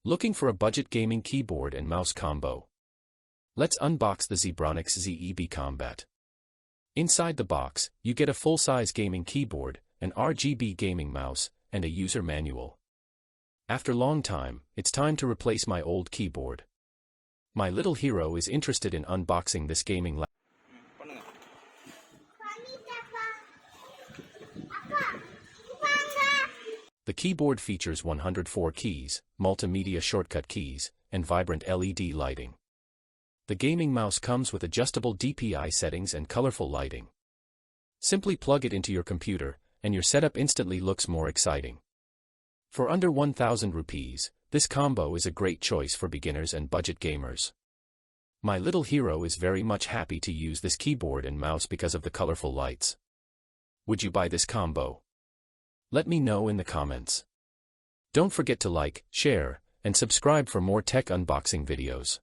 Looking for a budget gaming keyboard and mouse combo? Let's unbox the Zebronics ZEB-COMBAT. Inside the box, you get a full-size gaming keyboard, an RGB gaming mouse, and a user manual. After long time, it's time to replace my old keyboard. My little hero is interested in unboxing this gaming laptop. The keyboard features 104 keys, multimedia shortcut keys, and vibrant LED lighting. The gaming mouse comes with adjustable DPI settings and colorful lighting. Simply plug it into your computer, and your setup instantly looks more exciting. For under 1,000 rupees, this combo is a great choice for beginners and budget gamers. My little hero is very much happy to use this keyboard and mouse because of the colorful lights. Would you buy this combo? Let me know in the comments. Don't forget to like, share, and subscribe for more tech unboxing videos.